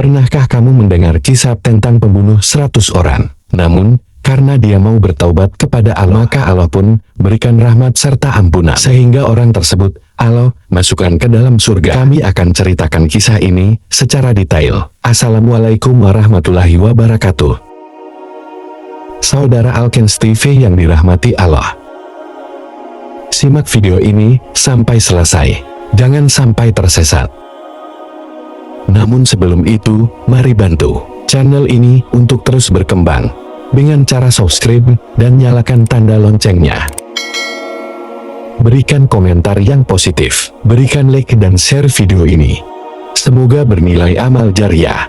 Pernahkah kamu mendengar kisah tentang pembunuh 100 orang? Namun, karena dia mau bertaubat kepada Allah, maka Allah pun berikan rahmat serta ampunan, sehingga orang tersebut Allah masukkan ke dalam surga. Kami akan ceritakan kisah ini secara detail. Assalamualaikum warahmatullahi wabarakatuh. Saudara Alkens TV yang dirahmati Allah, simak video ini sampai selesai. Jangan sampai tersesat. Namun sebelum itu, mari bantu channel ini untuk terus berkembang dengan cara subscribe dan nyalakan tanda loncengnya. Berikan komentar yang positif, berikan like dan share video ini. Semoga bernilai amal jariah,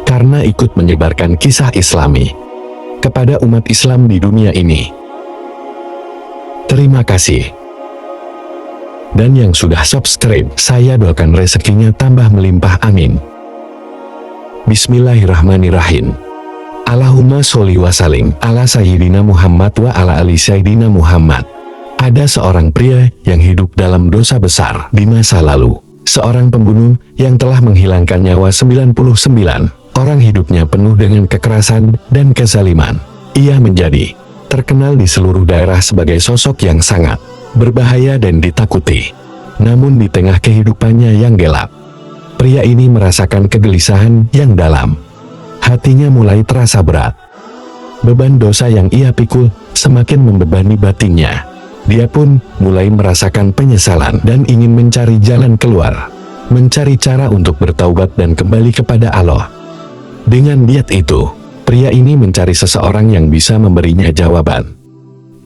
karena ikut menyebarkan kisah Islami kepada umat Islam di dunia ini. Terima kasih. Dan yang sudah subscribe, saya doakan rezekinya tambah melimpah, amin. Bismillahirrahmanirrahim. Allahumma sholli wa sallim ala Sayyidina Muhammad wa ala ali Sayyidina Muhammad. Ada seorang pria yang hidup dalam dosa besar di masa lalu. Seorang pembunuh yang telah menghilangkan nyawa 99 orang. Hidupnya penuh dengan kekerasan dan kezaliman. Ia menjadi terkenal di seluruh daerah sebagai sosok yang sangat berbahaya dan ditakuti. Namun di tengah kehidupannya yang gelap, pria ini merasakan kegelisahan yang dalam. Hatinya mulai terasa berat. Beban dosa yang ia pikul semakin membebani batinnya. Dia pun mulai merasakan penyesalan dan ingin mencari jalan keluar, mencari cara untuk bertaubat dan kembali kepada Allah. Dengan niat itu, pria ini mencari seseorang yang bisa memberinya jawaban.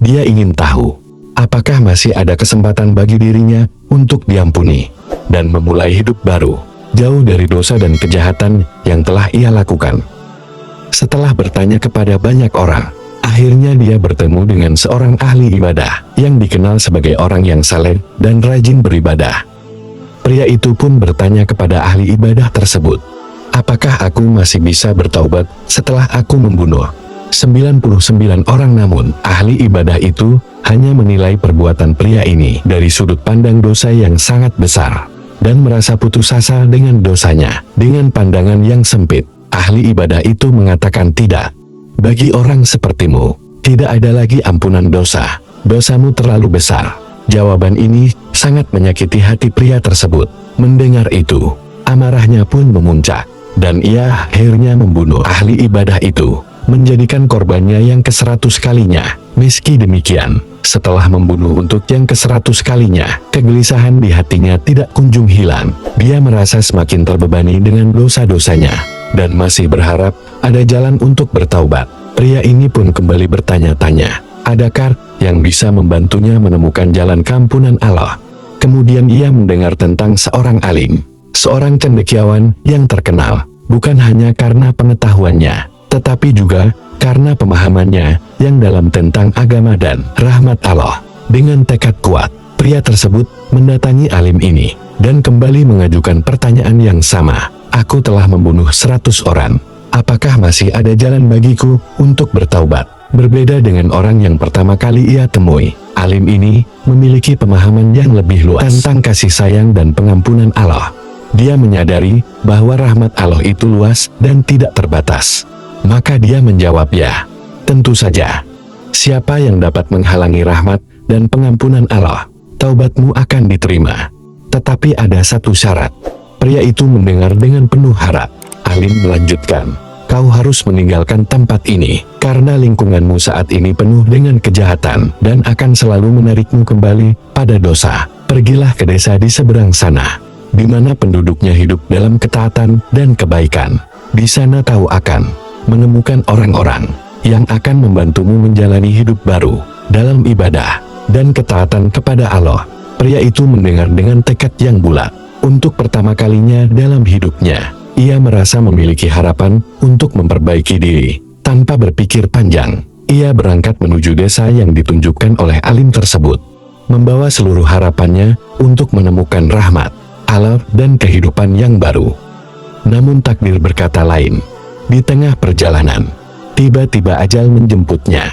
Dia ingin tahu, apakah masih ada kesempatan bagi dirinya untuk diampuni dan memulai hidup baru, jauh dari dosa dan kejahatan yang telah ia lakukan. Setelah bertanya kepada banyak orang, akhirnya dia bertemu dengan seorang ahli ibadah yang dikenal sebagai orang yang saleh dan rajin beribadah. Pria itu pun bertanya kepada ahli ibadah tersebut, apakah aku masih bisa bertaubat setelah aku membunuh 99 orang? Namun, ahli ibadah itu hanya menilai perbuatan pria ini dari sudut pandang dosa yang sangat besar, dan merasa putus asa dengan dosanya. Dengan pandangan yang sempit, ahli ibadah itu mengatakan, tidak. Bagi orang sepertimu, tidak ada lagi ampunan dosa. Dosamu terlalu besar. Jawaban ini sangat menyakiti hati pria tersebut. Mendengar itu, amarahnya pun memuncak, dan ia akhirnya membunuh ahli ibadah itu, menjadikan korbannya yang ke-100 kalinya. Meski demikian, setelah membunuh untuk yang ke-100 kalinya, kegelisahan di hatinya tidak kunjung hilang. Dia merasa semakin terbebani dengan dosa-dosanya, dan masih berharap ada jalan untuk bertaubat. Pria ini pun kembali bertanya-tanya, adakah yang bisa membantunya menemukan jalan keampunan Allah? Kemudian ia mendengar tentang seorang alim, seorang cendekiawan yang terkenal, bukan hanya karena pengetahuannya, tetapi juga karena pemahamannya yang dalam tentang agama dan rahmat Allah. Dengan tekad kuat, pria tersebut mendatangi alim ini dan kembali mengajukan pertanyaan yang sama. Aku telah membunuh 100 orang. Apakah masih ada jalan bagiku untuk bertaubat? Berbeda dengan orang yang pertama kali ia temui, alim ini memiliki pemahaman yang lebih luas tentang kasih sayang dan pengampunan Allah. Dia menyadari bahwa rahmat Allah itu luas dan tidak terbatas. Maka dia menjawab, ya, tentu saja. Siapa yang dapat menghalangi rahmat dan pengampunan Allah? Taubatmu akan diterima. Tetapi ada satu syarat. Pria itu mendengar dengan penuh harap. Alim melanjutkan, kau harus meninggalkan tempat ini, karena lingkunganmu saat ini penuh dengan kejahatan, dan akan selalu menarikmu kembali pada dosa. Pergilah ke desa di seberang sana, di mana penduduknya hidup dalam ketaatan dan kebaikan. Di sana kau akan menemukan orang-orang yang akan membantumu menjalani hidup baru dalam ibadah dan ketaatan kepada Allah. Pria itu mendengar dengan tekad yang bulat. Untuk pertama kalinya dalam hidupnya, ia merasa memiliki harapan untuk memperbaiki diri. Tanpa berpikir panjang, ia berangkat menuju desa yang ditunjukkan oleh alim tersebut, membawa seluruh harapannya untuk menemukan rahmat Allah dan kehidupan yang baru. Namun takdir berkata lain. Di tengah perjalanan, tiba-tiba ajal menjemputnya.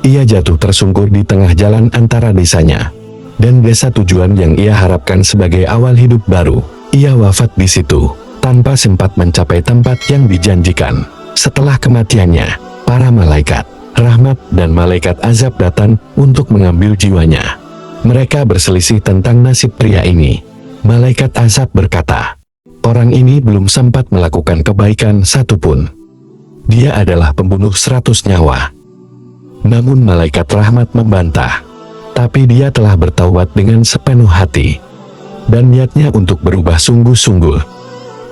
Ia jatuh tersungkur di tengah jalan antara desanya dan desa tujuan yang ia harapkan sebagai awal hidup baru. Ia wafat di situ. tanpa sempat mencapai tempat yang dijanjikan. Setelah kematiannya, para malaikat rahmat dan malaikat azab datang untuk mengambil jiwanya. Mereka berselisih tentang nasib pria ini. Malaikat azab berkata, "Orang ini belum sempat melakukan kebaikan satupun. Dia adalah pembunuh 100 nyawa." Namun malaikat rahmat membantah, "Tapi dia telah bertaubat dengan sepenuh hati, dan niatnya untuk berubah sungguh-sungguh."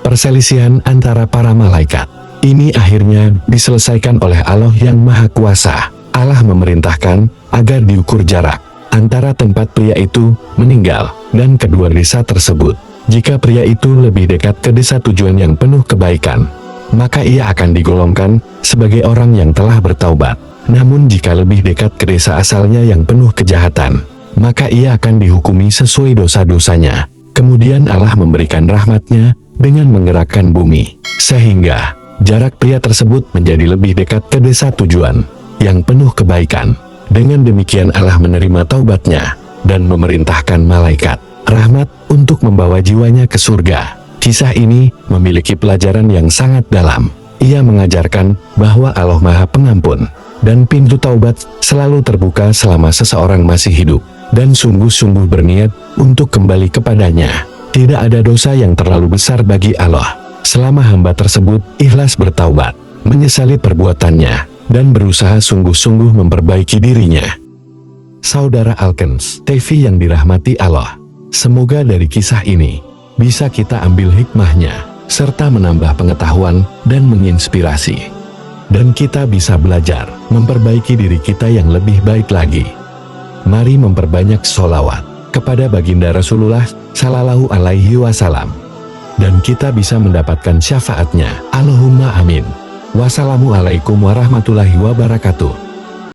Perselisihan antara para malaikat ini akhirnya diselesaikan oleh Allah yang Maha Kuasa. Allah memerintahkan agar diukur jarak antara tempat pria itu meninggal dan kedua desa tersebut. Jika pria itu lebih dekat ke desa tujuan yang penuh kebaikan, maka ia akan digolongkan sebagai orang yang telah bertaubat. Namun jika lebih dekat ke desa asalnya yang penuh kejahatan, maka ia akan dihukumi sesuai dosa-dosanya. Kemudian Allah memberikan rahmatnya dengan menggerakkan bumi, sehingga jarak pria tersebut menjadi lebih dekat ke desa tujuan yang penuh kebaikan. Dengan demikian Allah menerima taubatnya dan memerintahkan malaikat rahmat untuk membawa jiwanya ke surga. Kisah ini memiliki pelajaran yang sangat dalam. Ia mengajarkan bahwa Allah Maha Pengampun, dan pintu taubat selalu terbuka selama seseorang masih hidup dan sungguh-sungguh berniat untuk kembali kepadanya. Tidak ada dosa yang terlalu besar bagi Allah selama hamba tersebut ikhlas bertaubat, menyesali perbuatannya, dan berusaha sungguh-sungguh memperbaiki dirinya. Saudara Alkens TV yang dirahmati Allah, semoga dari kisah ini bisa kita ambil hikmahnya, serta menambah pengetahuan dan menginspirasi. Dan kita bisa belajar memperbaiki diri kita yang lebih baik lagi. Mari memperbanyak sholawat kepada baginda Rasulullah Sallallahu Alaihi Wasallam, dan kita bisa mendapatkan syafaatnya. Allahumma amin. Wassalamualaikum warahmatullahi wabarakatuh.